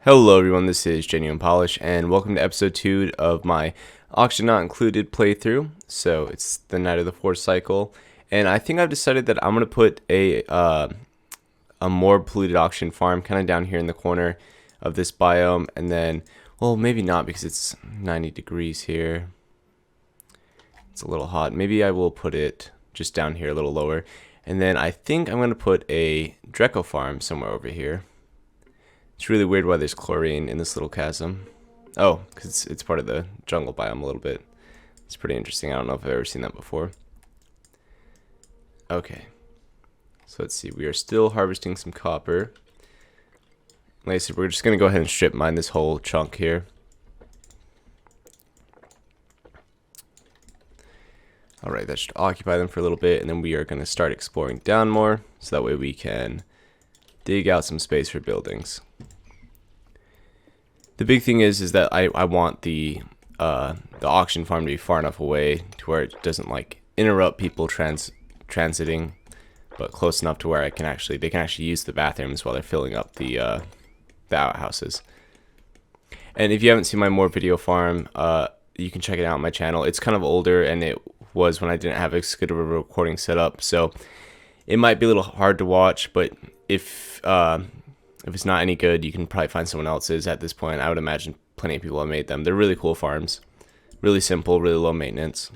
Hello everyone, this is Genuine Polish, and welcome to episode 2 of my Auction Not Included playthrough. So it's the Night of the Fourth cycle, and I think I've decided that I'm going to put a more polluted auction farm kind of down here in the corner of this biome, and then, well, maybe not because it's 90 degrees here. It's a little hot. Maybe I will put it just down here a little lower, and then I think I'm going to put a Dreco farm somewhere over here. It's really weird why there's chlorine in this little chasm. Oh, because it's part of the jungle biome a little bit. It's pretty interesting. I don't know if I've ever seen that before. Okay. So let's see. We are still harvesting some copper. Like I said, we're just going to go ahead and strip mine this whole chunk here. Alright, that should occupy them for a little bit, and then we are going to start exploring down more, so that way we can dig out some space for buildings. The big thing is that I want the auction farm to be far enough away to where it doesn't like interrupt people transiting, but close enough to where they can actually use the bathrooms while they're filling up the outhouses. And if you haven't seen my Morb video farm, you can check it out on my channel. It's kind of older, and it was when I didn't have as good of a recording setup, so it might be a little hard to watch, but if it's not any good, you can probably find someone else's at this point. I would imagine plenty of people have made them. They're really cool farms. Really simple, really low maintenance.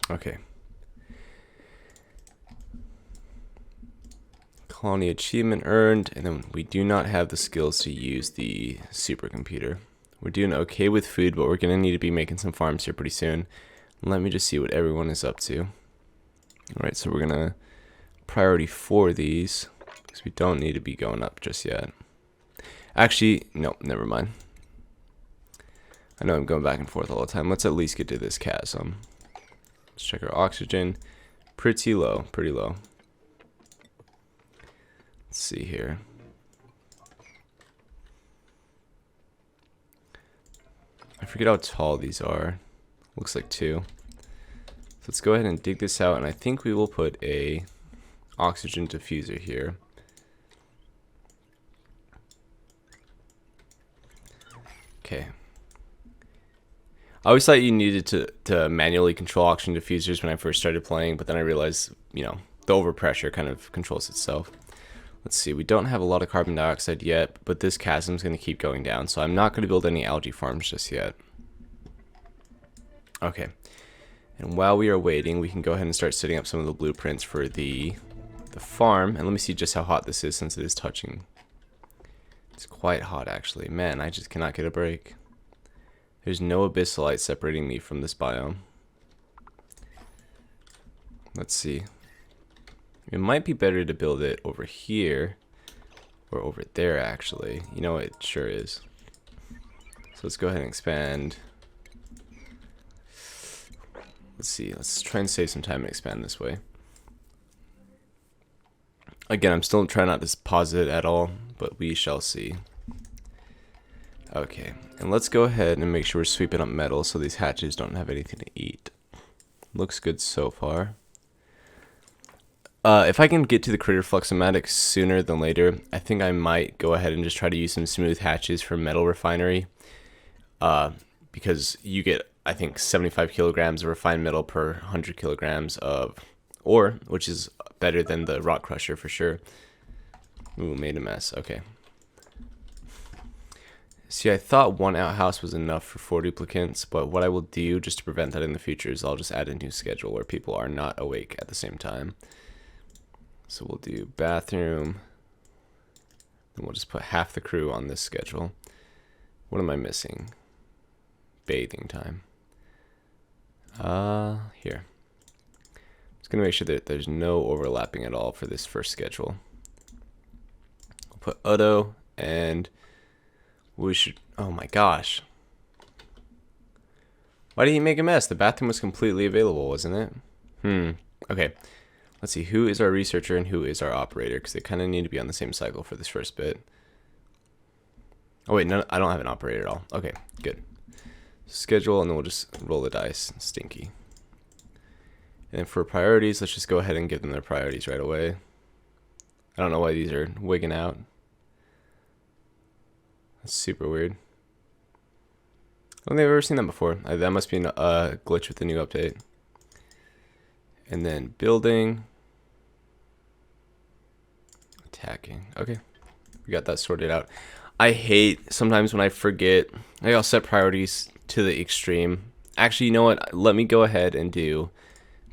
Okay. Colony achievement earned, and then we do not have the skills to use the supercomputer. We're doing okay with food, but we're going to need to be making some farms here pretty soon. Let me just see what everyone is up to. Alright, so we're going to priority 4 these, because we don't need to be going up just yet. Actually, no, never mind. I know I'm going back and forth all the time. Let's at least get to this chasm. Let's check our oxygen. Pretty low, pretty low. Let's see here. I forget how tall these are. Looks like 2. So let's go ahead and dig this out, and I think we will put a oxygen diffuser here. Okay. I always thought you needed to manually control oxygen diffusers when I first started playing, but then I realized, you know, the overpressure kind of controls itself. Let's see, we don't have a lot of carbon dioxide yet, but this chasm is going to keep going down, so I'm not going to build any algae farms just yet. Okay. And while we are waiting, we can go ahead and start setting up some of the blueprints for the farm. And let me see just how hot this is since it is touching. It's quite hot, actually. Man, I just cannot get a break. There's no abyssalite separating me from this biome. Let's see. It might be better to build it over here or over there, actually. You know, it sure is. So let's go ahead and expand. Let's see, let's try and save some time and expand this way. Again, I'm still trying not to pause it at all, but we shall see. Okay, and let's go ahead and make sure we're sweeping up metal so these hatches don't have anything to eat. Looks good so far. If I can get to the critter fluxomatic sooner than later, I think I might go ahead and just try to use some smooth hatches for metal refinery. Because you get, I think, 75 kilograms of refined metal per 100 kilograms of ore, which is better than the rock crusher for sure. Ooh, made a mess. Okay. See, I thought 1 outhouse was enough for 4 duplicants, but what I will do just to prevent that in the future is I'll just add a new schedule where people are not awake at the same time. So we'll do bathroom, and we'll just put half the crew on this schedule. What am I missing? Bathing time. Here. Just gonna make sure that there's no overlapping at all for this first schedule. We'll put auto, and we should, oh my gosh. Why did he make a mess? The bathroom was completely available, wasn't it? Okay. Let's see, who is our researcher and who is our operator? Because they kind of need to be on the same cycle for this first bit. Oh wait, no, I don't have an operator at all. Okay, good. Schedule, and then we'll just roll the dice. Stinky. And for priorities, let's just go ahead and give them their priorities right away. I don't know why these are wigging out. That's super weird. I don't think I've ever seen that before. That must be a glitch with the new update. And then building. Attacking. Okay. We got that sorted out. I hate sometimes when I forget. I'll set priorities to the extreme. Actually, you know what? Let me go ahead and do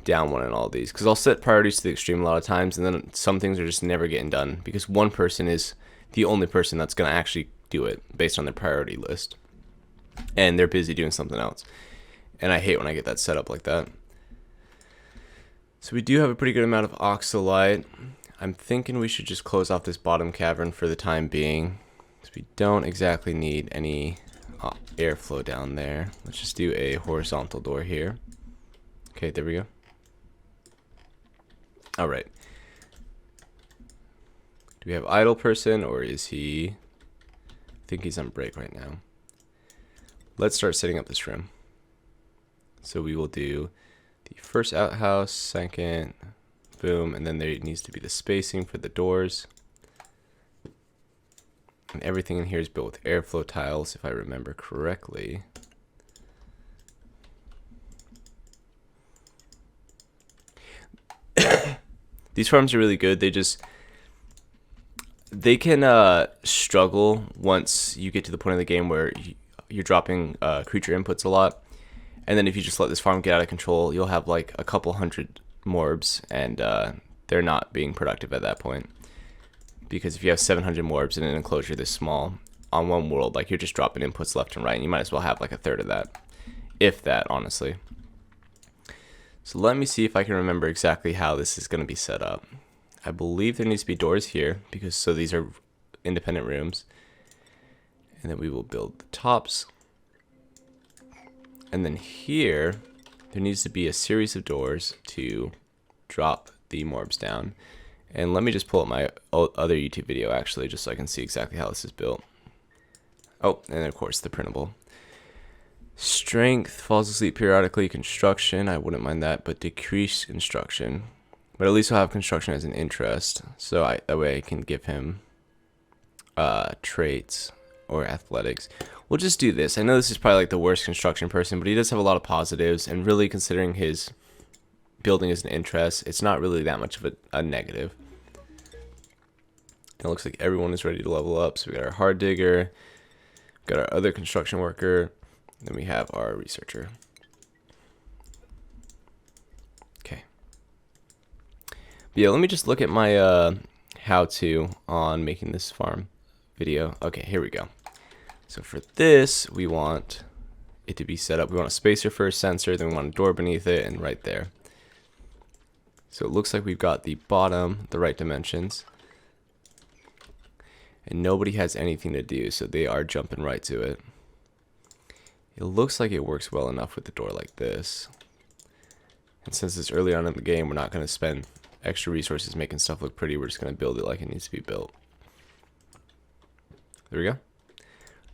down one in all these. Because I'll set priorities to the extreme a lot of times. And then some things are just never getting done. Because one person is the only person that's going to actually do it based on their priority list. And they're busy doing something else. And I hate when I get that set up like that. So we do have a pretty good amount of oxalite. I'm thinking we should just close off this bottom cavern for the time being. Because we don't exactly need any airflow down there. Let's just do a horizontal door here. Okay, there we go. Alright. Do we have idle person, or is he... I think he's on break right now. Let's start setting up this room. So we will do the first outhouse, second, boom, and then there needs to be the spacing for the doors. And everything in here is built with airflow tiles, if I remember correctly. These farms are really good. They can struggle once you get to the point of the game where you're dropping creature inputs a lot. And then if you just let this farm get out of control, you'll have like a couple hundred morbs, and they're not being productive at that point. Because if you have 700 morbs in an enclosure this small on one world, like, you're just dropping inputs left and right, and you might as well have like a third of that, if that, honestly. So let me see if I can remember exactly how this is going to be set up. I believe there needs to be doors here, because so these are independent rooms. And then we will build the tops. And then here, there needs to be a series of doors to drop the morbs down. And let me just pull up my other YouTube video, actually, just so I can see exactly how this is built. Oh, and of course, the printable. Strength, falls asleep periodically, construction, I wouldn't mind that, but decrease construction. But at least I'll have construction as an interest, so that way I can give him traits or athletics. We'll just do this. I know this is probably like the worst construction person, but he does have a lot of positives, and really considering his building as an interest, it's not really that much of a negative. It looks like everyone is ready to level up. So we got our hard digger, we got our other construction worker, then we have our researcher. Okay. But yeah, let me just look at my how-to on making this farm video. Okay, here we go. So for this, we want it to be set up. We want a spacer for a sensor, then we want a door beneath it, and right there. So it looks like we've got the bottom, the right dimensions. And nobody has anything to do, so they are jumping right to it. It looks like it works well enough with the door like this. And since it's early on in the game, we're not going to spend extra resources making stuff look pretty. We're just going to build it like it needs to be built. There we go.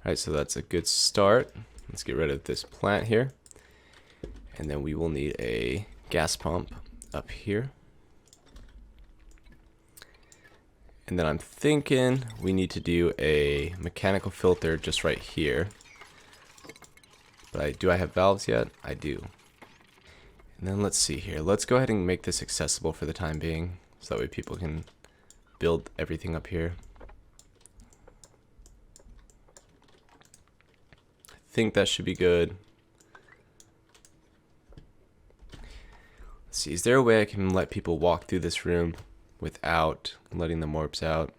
Alright, so that's a good start. Let's get rid of this plant here. And then we will need a gas pump up here. And then I'm thinking we need to do a mechanical filter just right here. But do I have valves yet? I do. And then let's see here. Let's go ahead and make this accessible for the time being, so that way people can build everything up here. I think that should be good. Let's see, is there a way I can let people walk through this room without letting the morbs out?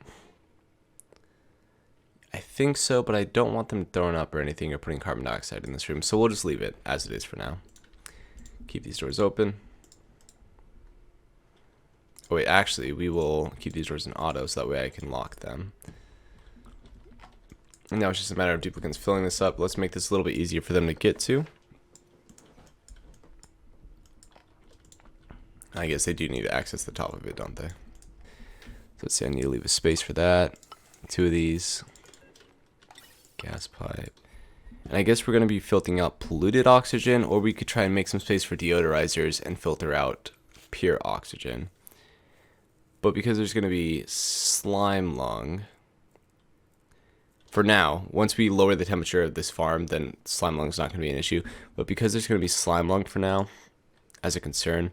I think so, but I don't want them throwing up or anything or putting carbon dioxide in this room, so we'll just leave it as it is for now. Keep these doors open. Oh wait, actually, we will keep these doors in auto so that way I can lock them. And now it's just a matter of duplicates filling this up. Let's make this a little bit easier for them to get to. I guess they do need to access the top of it, don't they? So let's see, I need to leave a space for that. 2 of these. Gas pipe. And I guess we're going to be filtering out polluted oxygen, or we could try and make some space for deodorizers and filter out pure oxygen. But because there's going to be slime lung, for now, once we lower the temperature of this farm, then slime lung's not going to be an issue. But because there's going to be slime lung for now, as a concern,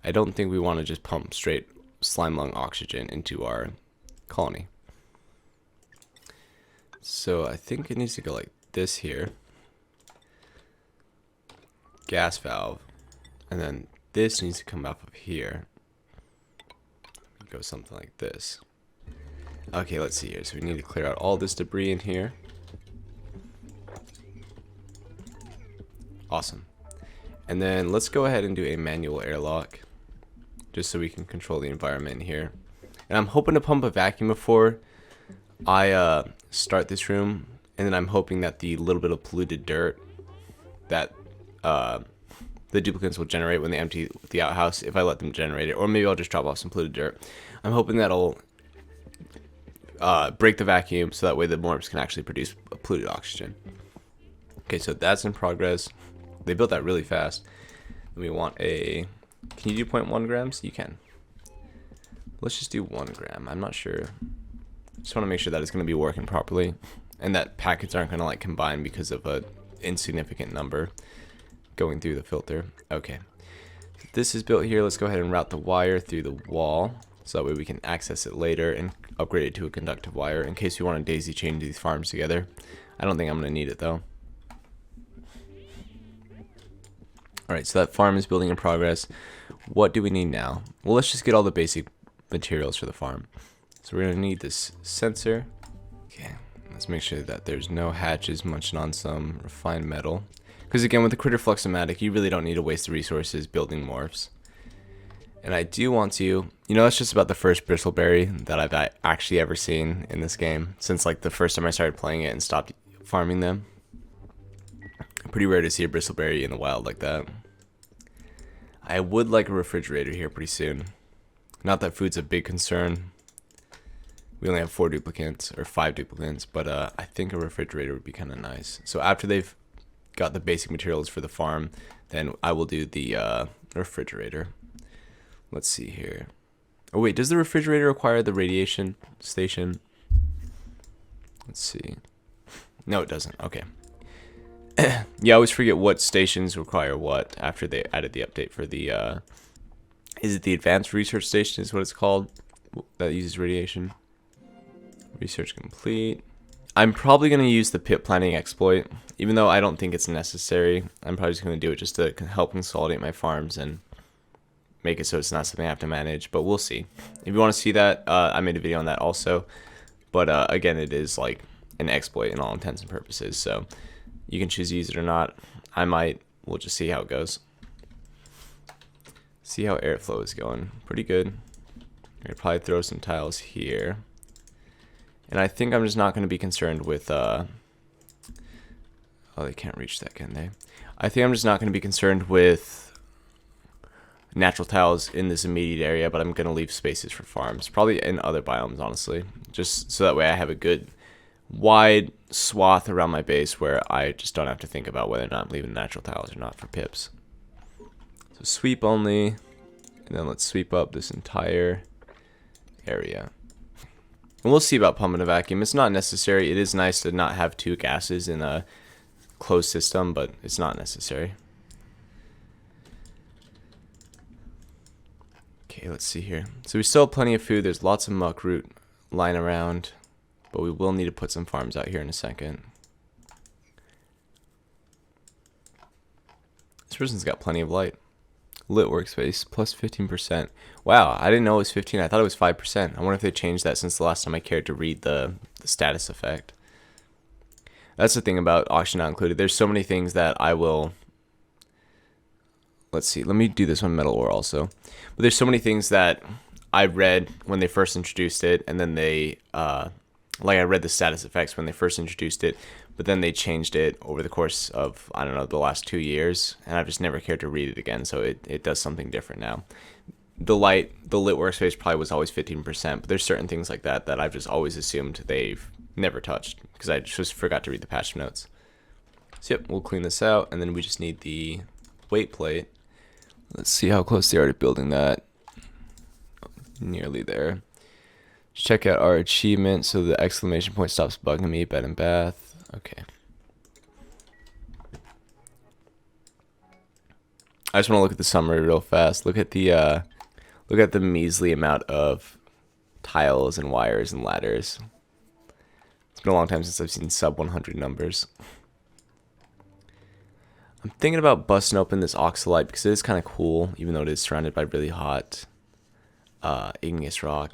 I don't think we want to just pump straight slime lung oxygen into our colony. So I think it needs to go like this here. Gas valve. And then this needs to come off of here. Go something like this. Okay, let's see here. So we need to clear out all this debris in here. Awesome. And then let's go ahead and do a manual airlock, just so we can control the environment here. And I'm hoping to pump a vacuum before I start this room, and then I'm hoping that the little bit of polluted dirt that the duplicates will generate when they empty the outhouse, if I let them generate it, or maybe I'll just drop off some polluted dirt. I'm hoping that'll break the vacuum, so that way the morbs can actually produce polluted oxygen. Okay, so that's in progress. They built that really fast. We want a... Can you do 0.1 grams? You can. Let's just do 1 gram. I'm not sure. Just want to make sure that it's going to be working properly, and that packets aren't going to like combine because of a insignificant number going through the filter. Okay. This is built here. Let's go ahead and route the wire through the wall, so that way we can access it later and upgrade it to a conductive wire in case we want to daisy chain these farms together. I don't think I'm going to need it though. Alright, so that farm is building in progress. What do we need now? Well, let's just get all the basic materials for the farm. So we're going to need this sensor. Okay, let's make sure that there's no hatches munching on some refined metal. Because again, with the critter fluxomatic, you really don't need to waste the resources building morphs. And I do want to, that's just about the first bristleberry that I've actually ever seen in this game, since like the first time I started playing it and stopped farming them. Pretty rare to see a bristleberry in the wild like that. I would like a refrigerator here pretty soon. Not that food's a big concern. We only have 4 duplicates, or 5 duplicates, but I think a refrigerator would be kind of nice. So after they've got the basic materials for the farm, then I will do the refrigerator. Let's see here. Oh wait, does the refrigerator require the radiation station? Let's see. No, it doesn't. Okay. Yeah, I always forget what stations require what after they added the update for the, is it the Advanced Research Station is what it's called, that uses radiation? Research complete. I'm probably going to use the pit planning exploit, even though I don't think it's necessary. I'm probably just going to do it just to help consolidate my farms and make it so it's not something I have to manage, but we'll see. If you want to see that, I made a video on that also, but again, it is like an exploit in all intents and purposes, so you can choose to use it or not. I might. We'll just see how it goes. See how airflow is going. Pretty good. I'm going to probably throw some tiles here. And I think I'm just not going to be concerned with... Oh, they can't reach that, can they? I think I'm just not going to be concerned with natural tiles in this immediate area, but I'm going to leave spaces for farms. Probably in other biomes, honestly. Just so that way I have a good wide swath around my base where I just don't have to think about whether or not I'm leaving natural tiles or not for pips. So sweep only, and then let's sweep up this entire area. And we'll see about pumping a vacuum. It's not necessary. It is nice to not have 2 gases in a closed system, but it's not necessary. Okay, let's see here. So we still have plenty of food. There's lots of muck root lying around, but we will need to put some farms out here in a second. This person's got plenty of light. Lit workspace, plus 15%. Wow, I didn't know it was 15. I thought it was 5%. I wonder if they changed that since the last time I cared to read the status effect. That's the thing about Auction Not Included. There's so many things that I will... Let's see, let me do this on metal ore also. But there's so many things that I read when they first introduced it, and then they... like I read the status effects when they first introduced it, but then they changed it over the course of, I don't know, the last 2 years, and I've just never cared to read it again, so it does something different now. The lit workspace probably was always 15%, but there's certain things like that that I've just always assumed they've never touched, because I just forgot to read the patch notes. So yep, we'll clean this out, and then we just need the weight plate. Let's see how close they are to building that. Nearly there. Check out our achievement so the exclamation point stops bugging me. Bed and bath. Okay. I just want to look at the summary real fast. Look at the measly amount of tiles and wires and ladders. It's been a long time since I've seen sub 100 numbers. I'm thinking about busting open this oxalite because it is kind of cool, even though it is surrounded by really hot igneous rock.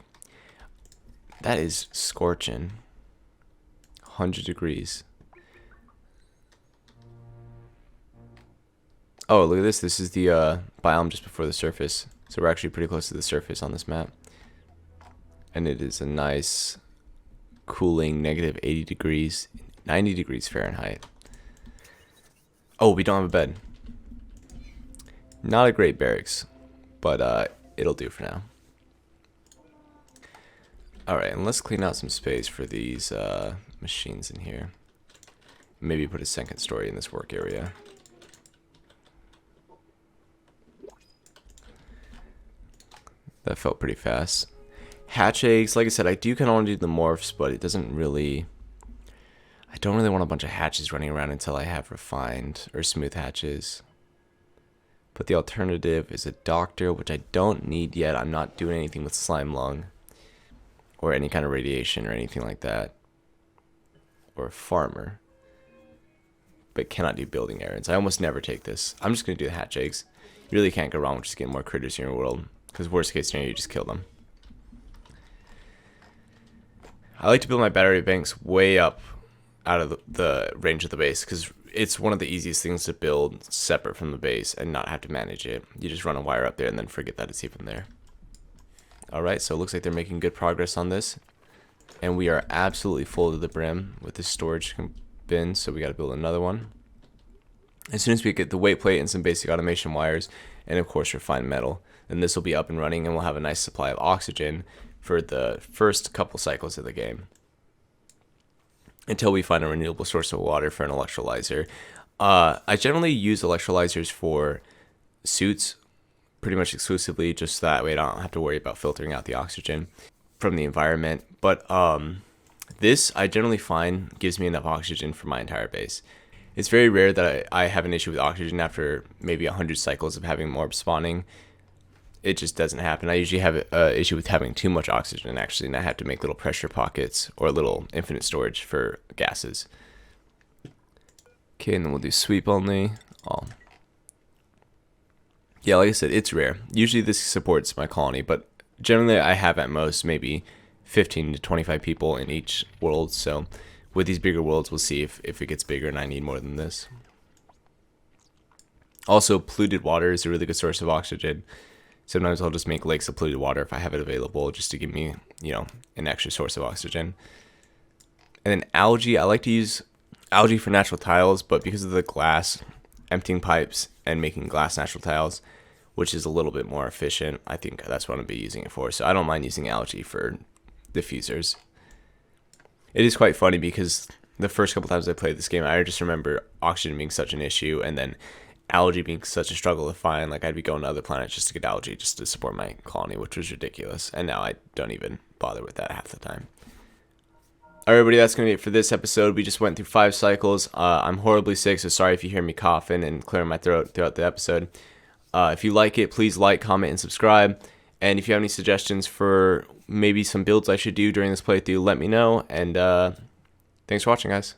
That is scorching. 100 degrees. Oh, look at this. This is the biome just before the surface. So we're actually pretty close to the surface on this map. And it is a nice cooling negative 80 degrees, 90 degrees Fahrenheit. Oh, we don't have a bed. Not a great barracks, but it'll do for now. Alright, and let's clean out some space for these machines in here. Maybe put a second story in this work area. That felt pretty fast. Hatch eggs, like I said, I do kind of want to do the morphs, but it doesn't really... I don't really want a bunch of hatches running around until I have refined or smooth hatches. But the alternative is a doctor, which I don't need yet. I'm not doing anything with slime lung or any kind of radiation or anything like that. Or a farmer. But cannot do building errands. I almost never take this. I'm just going to do the hatch eggs. You really can't go wrong with just getting more critters in your world. Because worst case scenario, you just kill them. I like to build my battery banks way up out of the range of the base because it's one of the easiest things to build separate from the base and not have to manage it. You just run a wire up there and then forget that it's even there. Alright, so it looks like they're making good progress on this. And we are absolutely full to the brim with this storage bin, so we got to build another one. As soon as we get the weight plate and some basic automation wires, and of course refined metal, then this will be up and running and we'll have a nice supply of oxygen for the first couple cycles of the game. Until we find a renewable source of water for an electrolyzer. I generally use electrolyzers for suits pretty much exclusively, just that way I don't have to worry about filtering out the oxygen from the environment. But this I generally find gives me enough oxygen for my entire base. It's very rare that I have an issue with oxygen after maybe 100 cycles of having Morb spawning. It just doesn't happen. I usually have an issue with having too much oxygen, actually, and I have to make little pressure pockets or little infinite storage for gases. Okay, and then we'll do sweep only. Oh. Yeah, like I said, it's rare. Usually this supports my colony, but generally I have at most maybe 15 to 25 people in each world, so with these bigger worlds, we'll see if it gets bigger and I need more than this. Also, polluted water is a really good source of oxygen. Sometimes I'll just make lakes of polluted water if I have it available, just to give me, you know, an extra source of oxygen. And then algae, I like to use algae for natural tiles, but because of the glass, emptying pipes and making glass natural tiles, which is a little bit more efficient, I think that's what I'll be using it for. So I don't mind using algae for diffusers. It is quite funny because the first couple times I played this game, I just remember oxygen being such an issue, and then algae being such a struggle to find. Like, I'd be going to other planets just to get algae just to support my colony, which was ridiculous. And now I don't even bother with that half the time. Alright, everybody, that's going to be it for this episode. We just went through 5 cycles. I'm horribly sick, so sorry if you hear me coughing and clearing my throat throughout the episode. If you like it, please like, comment, and subscribe. And if you have any suggestions for maybe some builds I should do during this playthrough, let me know. And thanks for watching, guys.